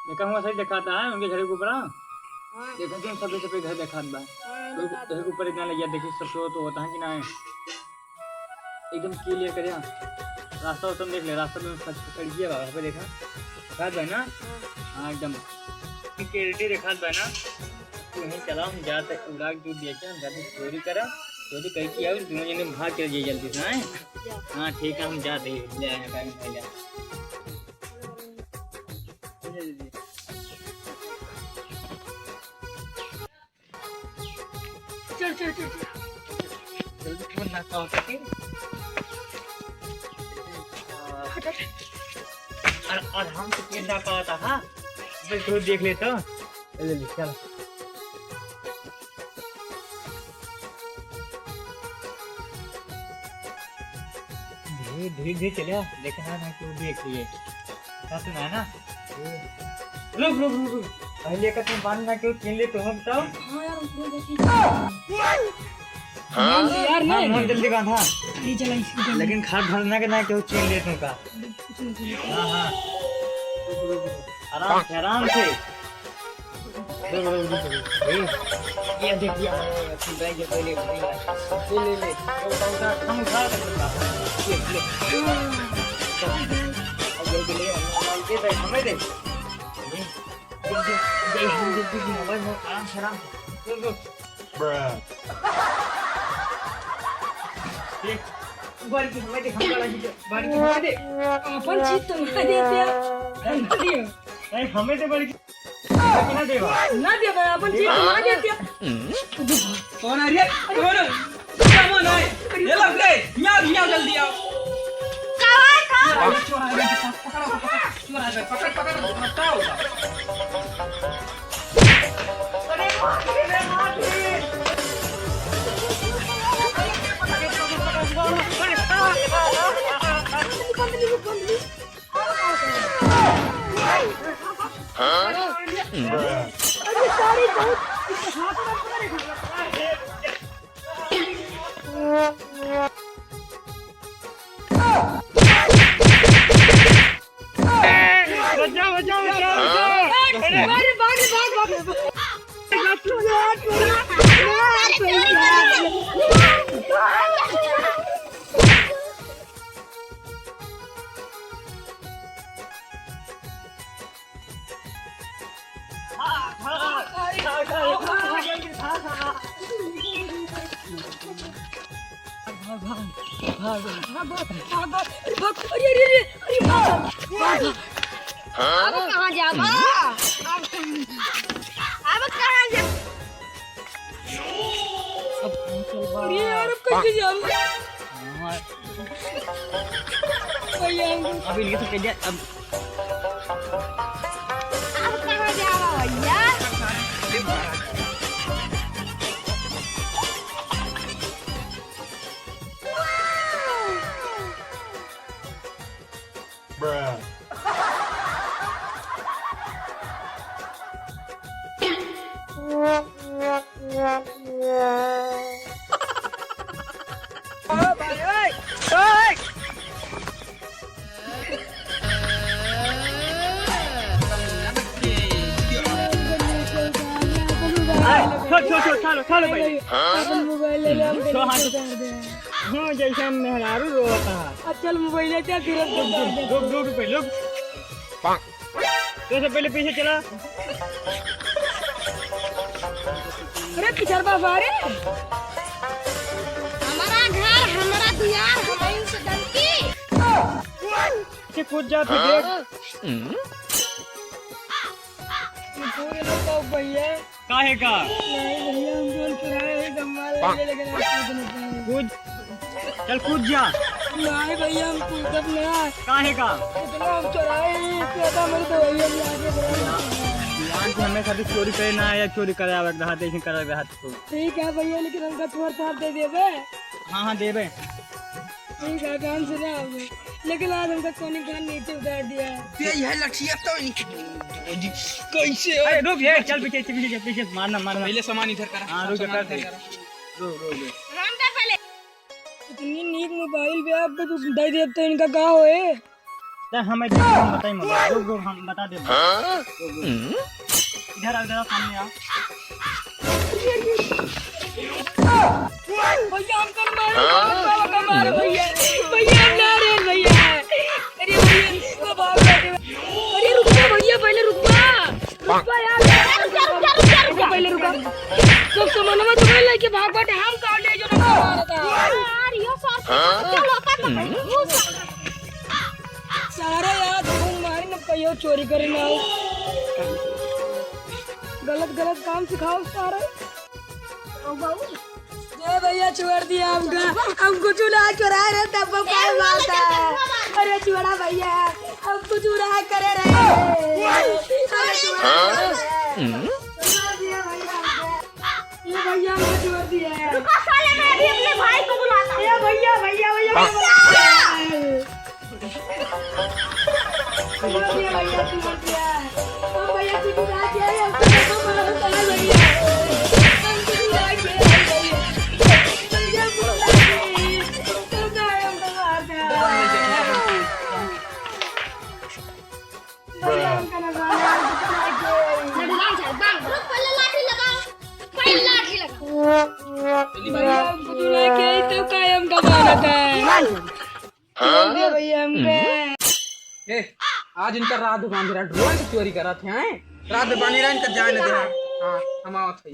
देखा हुआ सही दिखाता है उनके घर के ऊपर। हाँ देखो तुम सफेद सफेद घर दिखात बा तो घर के ऊपर इतना लग गया। देखिए सब तो होता है कि ना एकदम क्लियर कर रास्ता वास्ता में देख ले। रास्ता में सड़किया बा वहाँ पे देखा दिखात बा ना। हाँ एकदम क्लियरिटी दिखात बा ना। तो वहीं चला हम जाते उड़ा दूध देखे हम जाते चोरी करा चोरी कहीं किया दोनों जने भाग के जाइए जल्दी से। हैं हाँ ठीक है हम जाते हैं ले आए टाइम पहले। चल चल चल जल्दी फोन ना खाओ ठीक और हम तो केंदा का होता हाँ बस दूध देख ले तो ले ले चलो। धीरे धीरे धीरे चले देखना ना क्यों देख लिए क्या सुना है ना। रुक रुक रुक रुक पहले का तुम बांध ना क्यों छीन ले तो हम बताओ। हाँ यार ऊपर देखी यार हाँ मोहन जल्दी बांधा ये चला इसको लेकिन खाद भरना के ना क्यों छीन ले तुमका। हाँ हाँ आराम से आराम से। ये देखिए अपनी बैग के पहले ले ले ले हम उठा ले जल्दी ले दे दे हमें दे दे हम जल्दी मोबाइल में आराम से आराम बारी की हमें दे हम वाला बारी की हमें दे अपन चीज तो ना देते हैं नहीं हमें दे बारी की ना देवा ना दे भाई अपन चीज तो ना देते हैं। कौन आ रही है कौन कौन है ये लग गए मियां जल्दी आओ चोर आ गया चोर आ गया पकड़ पकड़ हटाओ अरे सारी बहुत हाथ में बचाओ बचाओ बचाओ अरे भाग भाग भाग अब कहाँ जाबा अब कहाँ जा अरे यार अब कैसे जाऊँ भैया अभी नहीं तो कह दिया अब कहाँ जाबा भैया चलो भाई अपन मोबाइल ले ले हम हाँ जैसे हम मेहरारू रोता है। अब चल मोबाइल ले चल फिर रुक रुक रुक रुक तो से पहले पीछे चला। अरे पिछड़ बाबा रे हमारा घर हमारा दुआर हमारी से डरती कूद जा तू देख पूरे लोग का भैया काहे का नहीं भैया हम बोल चुराए हैं कमाल लगे लेकिन आप कूद नहीं पाए कूद चल कूद जा। नहीं भैया हम कूदब ना काहे का इतना हम चुराए हैं पैदा मेरे तो भैया भी आगे बढ़ा यार कि हमें कभी चोरी करे ना या चोरी करे आवे रहा देख कर रहा तो ठीक है भैया लेकिन हमका थोड़ा साथ दे देबे हाँ हाँ देबे ठीक है काम से ना होगे लेकिन आज हमका कोनी कान नीचे उतार दिया ये यह लठिया तो कैसे अरे रुक ये चल पीछे पीछे पीछे मारना मारना पहले सामान इधर कर हाँ रुक कर दे राम का पहले इतनी नीक मोबाइल भी आप तो दे देते इनका का होए तो हमें हम बताइए मगर जो हम बता दे इधर आ जरा सामने आ भैया हमको मार भैया भैया नारे भैया अरे भैया बाप अरे रुक जा भैया पहले रुक यार पहले रुका सब सामान में तुम्हें लेके भाग बैठे हम काट ले जो ना मारा था यार ये सारे यार तुम मारी न कहियो चोरी करे ना गलत काम सिखाओ सारे ओ बाबू ये भैया छोड़ दिया हमको चुरा रहे तब काय मारता अरे चुरा भैया हमको चुरा करे रहे ये भैया हमको छोड़ दिया साले मैं अभी अपने भाई को बुलाता ये भैया भैया छोड़ दिया हम भैया चुरा के हमको मारता है भैया आज इनका रात बांध रहा ड्रोन से चोरी करा थे हैं रात बांध रहा इनका जाने दे हां हम आवत है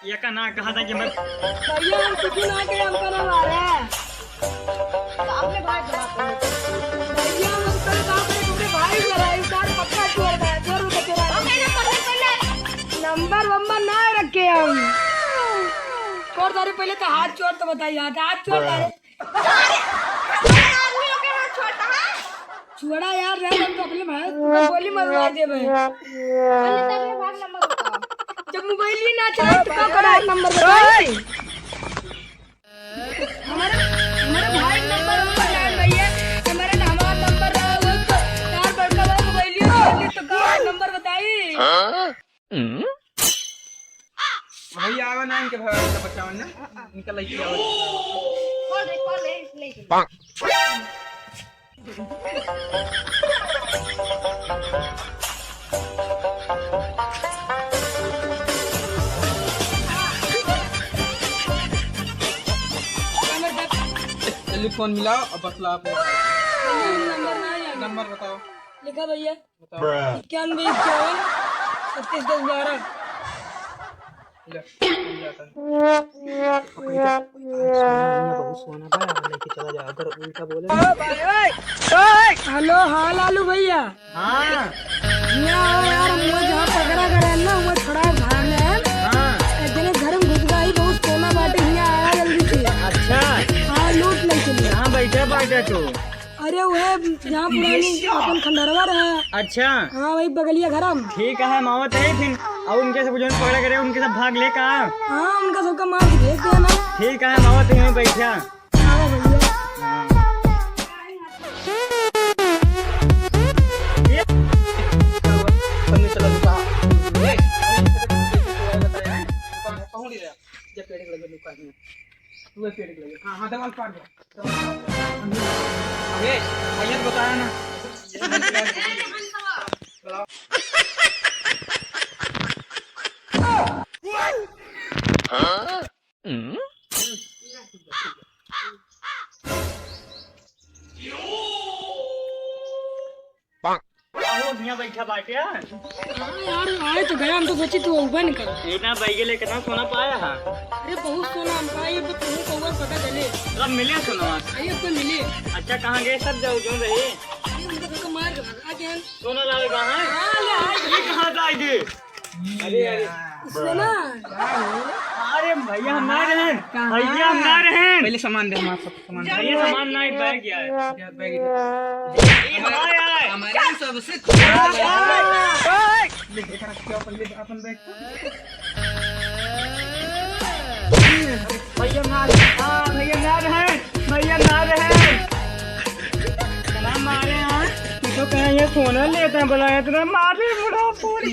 ये का ना कहा था कि मैं भैया हम कुछ ना के हमको ना मारे आपने भाई भैया हम कल बाप रे तुमने भाई लड़ाई सार पक्का छोड़ दे जरूर बचेगा नंबर ना रखे हम छोड़ दे पहले तो हाथ छोड़ तो बताइए हाथ छोड़ दे छोड़ा यार रे हम तो अपने भाई गोली मरवा दे भाई पहले तो अपने भाग नंबर बताओ जब मोबाइल ही ना चले तो कब करा नंबर बताइए हमारे भाई नंबर बताइए भैया हमारा नंबर यार बड़का भाई मोबाइल ही तो कब नंबर बताइए भैया आवा ना इनके भाई का बचावन ना इनका लइकी आवा कॉल ले ले टेलीफोन मिलाओ और बतलाओ आप नंबर बताओ लिखा भैया बताओ 91 51 37 10 12 हेलो हाँ लालू भैया हाँ यार मुझे जहाँ पकड़ा करे ना वो थोड़ा भाग है इतने घर में घुस गई बहुत सोना बाटे यहाँ आया जल्दी से अच्छा हाँ लूट नहीं चली यहाँ बैठे तो अरे वो जहाँ पुरानी अपन खंडरवा रहा अच्छा हाँ वही बगलिया घर हम ठीक है मावत है फिर अब उनके सब जो पकड़ा करे उनके सब भाग ले कहा हाँ उनका सबका मार भेज दिया ना ठीक है मावत है बैठा हाँ भैया हाँ दवाल काट दो अबे भैया बताया ना बैठा बाटे यार आए तो गया हम तो सोची तू ऊपर निकल इतना बैगे ले कितना सोना पाया है अरे बहुत सोना हम पाए तो तुम को और पता चले सब मिले सोना आइए कोई मिले अच्छा कहाँ गए सब जाओ जो रहे उनका सबका मार के भागा क्या सोना लावे कहाँ है हां ले आए ये कहाँ से आए थे अरे सोना अरे भैया हम ना रहे भैया हम ना रहे पहले सामान दे हमारा सब सामान भैया सामान नहीं बैग गया है बैग ये हमारे आए हमारे सबसे अपन बैग भैया ना भैया ना रहे भैया ना रहे क्या मारे हैं तो कहें ये सोना लेते हैं बुलाया तो मारे मुड़ा पूरी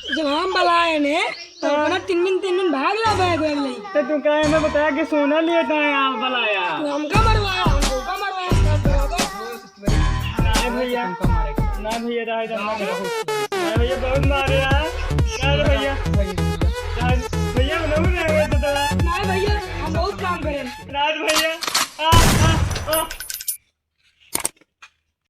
जब हम बुलाए ने तो अपना 3 दिन भाग गया बैग बैग नहीं तो तू कहे मैं बताया कि सोना लेता है आप बुलाया तो हमका मरवाया हमको का मरवाया नहीं भैया तुमका मारेगा ना भैया रहा दम ना भैया बहुत मारे यार यार भैया भैया बनाओ ना तो नहीं भैया हम बहुत काम करें रात भैया